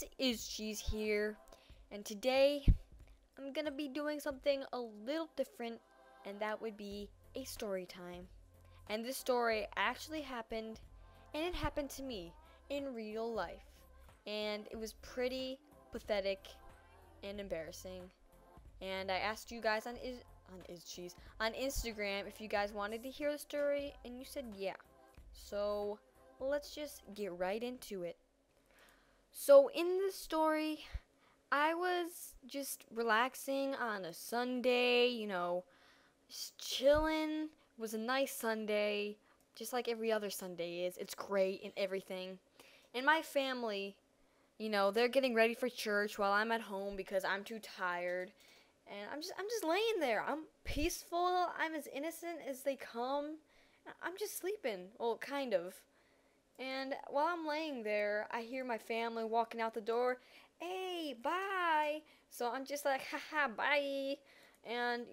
guys, Is Cheese here, and today I'm gonna be doing something a little different, and that would be a story time. And this story actually happened, and it happened to me in real life, and it was pretty pathetic and embarrassing. And I asked you guys on Instagram if you guys wanted to hear the story, and you said yeah. So let's just get right into it. So in this story, I was just relaxing on a Sunday, just chilling. It was a nice Sunday, just like every other Sunday is. It's great and everything. And my family, they're getting ready for church while I'm at home because I'm too tired. And I'm just laying there. I'm peaceful. I'm as innocent as they come. I'm just sleeping. Well, kind of. And while I'm laying there, I hear my family walking out the door. Hey, bye. So I'm just like, haha, bye. And,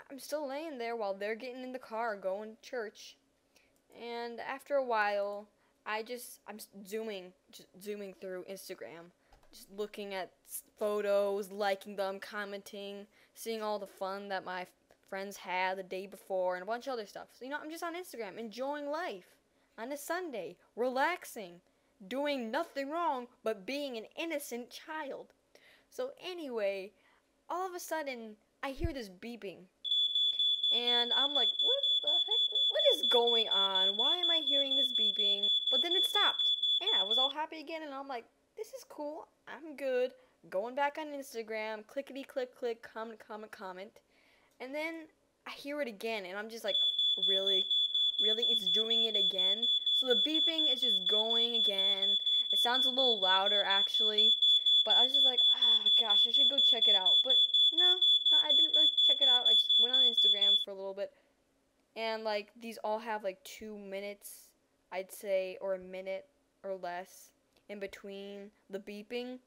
I'm still laying there while they're getting in the car going to church. And after a while, I'm just zooming through Instagram. Just looking at photos, liking them, commenting, seeing all the fun that my friends had the day before, and a bunch of other stuff. So, I'm just on Instagram, enjoying life on a Sunday, relaxing, doing nothing wrong but being an innocent child. So anyway, all of a sudden, I hear this beeping. And I'm like, what the heck? What is going on? Why am I hearing this beeping? But then it stopped. And I was all happy again, and I'm like, this is cool. I'm good. Going back on Instagram, clickety click click, comment, comment, comment. And then I hear it again, and I'm just like, really? Really? It's doing it again? So the beeping is just going again. It sounds a little louder, actually. But I was just like, gosh, I should go check it out. But no, I didn't really check it out. I just went on Instagram for a little bit. And, these all have, 2 minutes, I'd say, or a minute or less in between the beeping.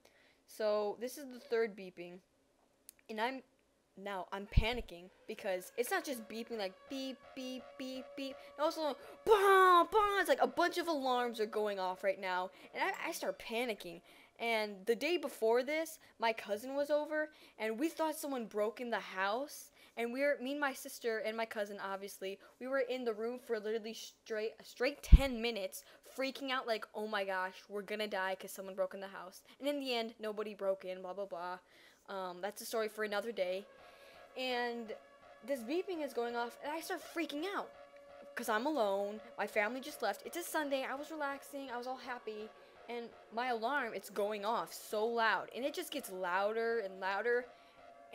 So this is the third beeping. And I'm panicking because it's not just beeping like beep, beep, beep, beep. And also, bah, bah. It's like a bunch of alarms are going off right now. And I start panicking. And the day before this, my cousin was over, and we thought someone broke in the house. And me and my sister and my cousin, obviously, we were in the room for literally straight 10 minutes, freaking out like, oh my gosh, we're gonna die because someone broke in the house. And in the end, nobody broke in, blah, blah, blah. That's a story for another day. And this beeping is going off, and I start freaking out because I'm alone. My family just left. It's a Sunday. I was relaxing. I was all happy. And my alarm, it's going off so loud. And it just gets louder and louder.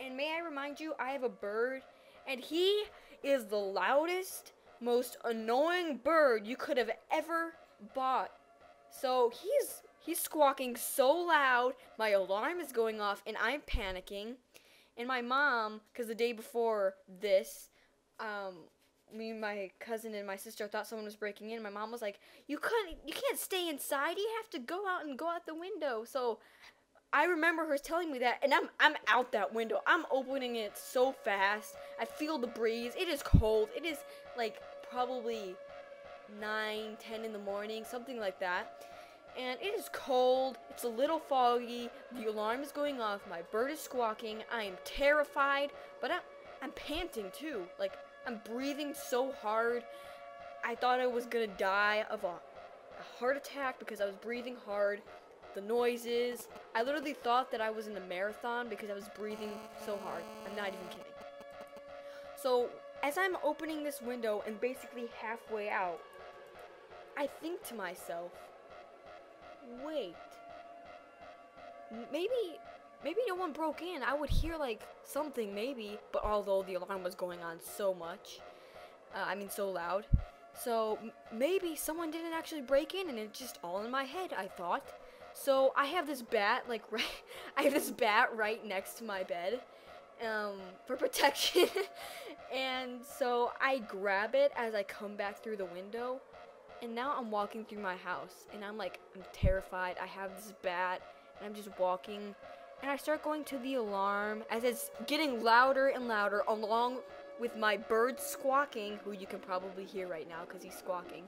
And may I remind you, I have a bird, and he is the loudest, most annoying bird you could have ever bought. So he's squawking so loud, my alarm is going off, and I'm panicking. And my mom, because the day before this, me, my cousin, and my sister thought someone was breaking in. My mom was like, you can't stay inside. You have to go out the window. So I remember her telling me that, and I'm out that window. I'm opening it so fast. I feel the breeze. It is cold. It is probably 9, 10 in the morning, something like that. And it is cold, it's a little foggy, the alarm is going off, my bird is squawking, I am terrified, but I'm panting too. I'm breathing so hard. I thought I was gonna die of a heart attack because I was breathing hard. The noises, I literally thought that I was in a marathon because I was breathing so hard. I'm not even kidding. So, as I'm opening this window and basically halfway out, I think to myself, wait, maybe no one broke in. I would hear something maybe, but although the alarm was going on so much, so loud, so maybe someone didn't actually break in, and it's just all in my head, I thought. So I have this bat I have this bat right next to my bed, for protection. And so I grab it as I come back through the window. And now I'm walking through my house, and I'm terrified. I have this bat, and I'm just walking, and I start going to the alarm as it's getting louder and louder, along with my bird squawking, who you can probably hear right now because he's squawking.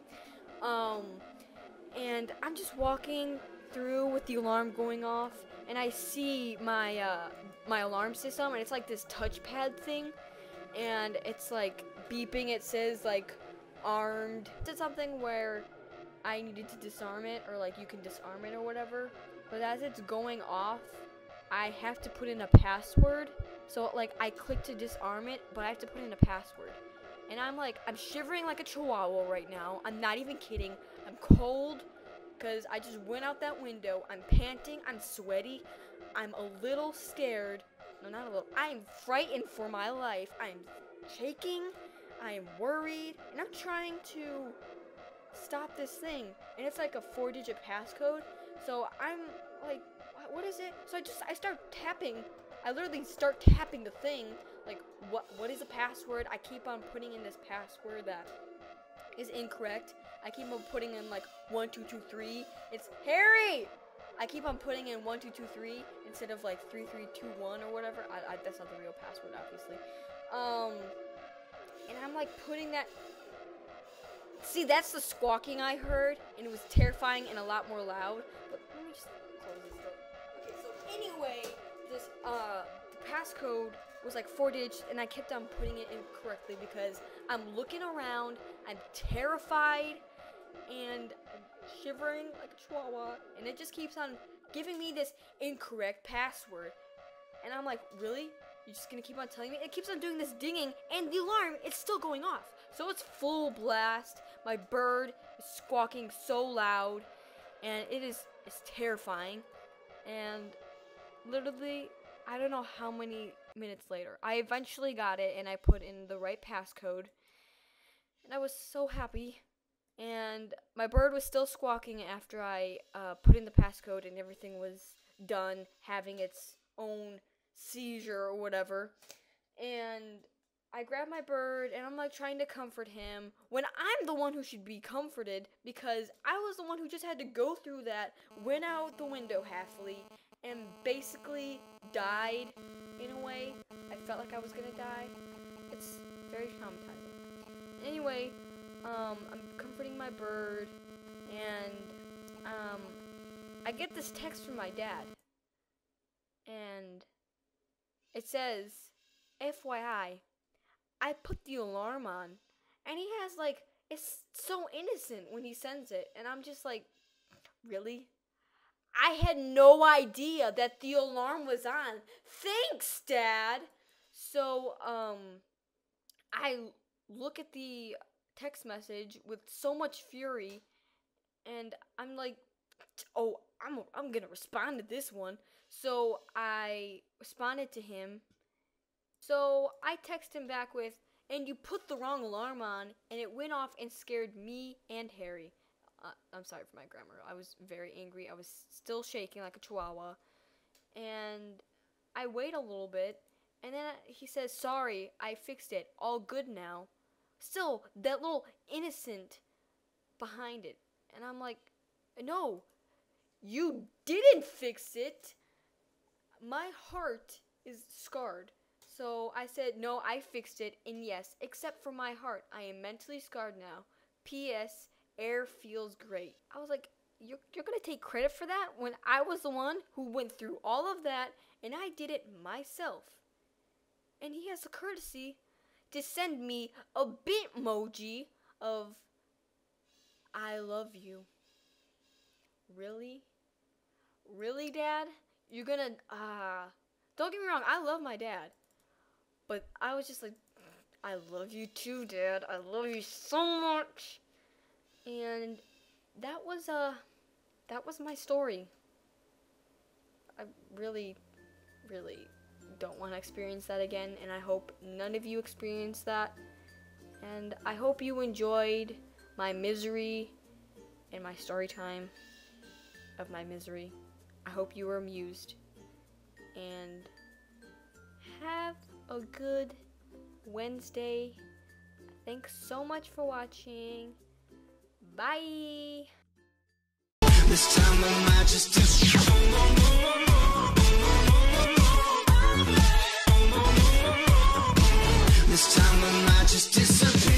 And I'm just walking through with the alarm going off, and I see my my alarm system, and it's like this touchpad thing, and it's like beeping. It says like armed. It's something where I needed to disarm it, or like you can disarm it or whatever. But as it's going off, I have to put in a password. So like I click to disarm it, but I have to put in a password. And I'm shivering like a chihuahua right now. I'm not even kidding. I'm cold because I just went out that window. I'm panting. I'm sweaty. I'm a little scared. No, not a little. I am frightened for my life. I'm shaking. I am worried. And I'm trying to stop this thing. And it's like a 4-digit passcode. So I'm like, what is it? So I start tapping. I literally start tapping the thing. Like, what is a password? I keep on putting in this password that is incorrect. I keep on putting in like 1223. It's Harry! I keep on putting in 1223 instead of like 3321 or whatever. That's not the real password, obviously. And I'm like putting that. See, that's the squawking I heard, and it was terrifying and a lot more loud. But let me just close this door. Okay, so anyway, this the passcode was like 4 digits, and I kept on putting it incorrectly because I'm looking around, I'm terrified, and I'm shivering like a chihuahua, and it just keeps on giving me this incorrect password. And I'm like, really? You're just gonna keep on telling me? It keeps on doing this dinging, and the alarm, it's still going off. So it's full blast. My bird is squawking so loud, and it's terrifying. And literally, I don't know how many minutes later, I eventually got it, and I put in the right passcode, and I was so happy. And my bird was still squawking after I put in the passcode, and everything was done, having its own seizure or whatever. And I grabbed my bird, and I'm like trying to comfort him when I'm the one who should be comforted, because I was the one who just had to go through that, went out the window halfly, and basically died in a way. I felt like I was gonna die. It's very traumatizing. Anyway, I'm comforting my bird, and I get this text from my dad, and it says, FYI, I put the alarm on. And he has like, it's so innocent when he sends it, and I'm just like, really? I had no idea that the alarm was on. Thanks, Dad. So, I look at the text message with so much fury, and I'm like, oh, I'm gonna respond to this one. So I responded to him. So I text him back with, and you put the wrong alarm on, and it went off and scared me and Harry. I'm sorry for my grammar. I was very angry. I was still shaking like a chihuahua. And I wait a little bit, and then he says, sorry, I fixed it. All good now. Still, that little innocent behind it. And I'm like, no, you didn't fix it. My heart is scarred. So I said, no, I fixed it, and yes, except for my heart, I am mentally scarred now. P.S. Air feels great. I was like, you're going to take credit for that when I was the one who went through all of that, and I did it myself. And he has the courtesy to send me a Bitmoji of, I love you. Really? Really, Dad? You're going to, don't get me wrong, I love my dad. But I was just like, I love you too, Dad. I love you so much. And that was my story. I really, really don't want to experience that again, and I hope none of you experience that. And I hope you enjoyed my misery and my story time of my misery. I hope you were amused. And have a good Wednesday. Thanks so much for watching. Bye. This time I might just do This time I might just disappear.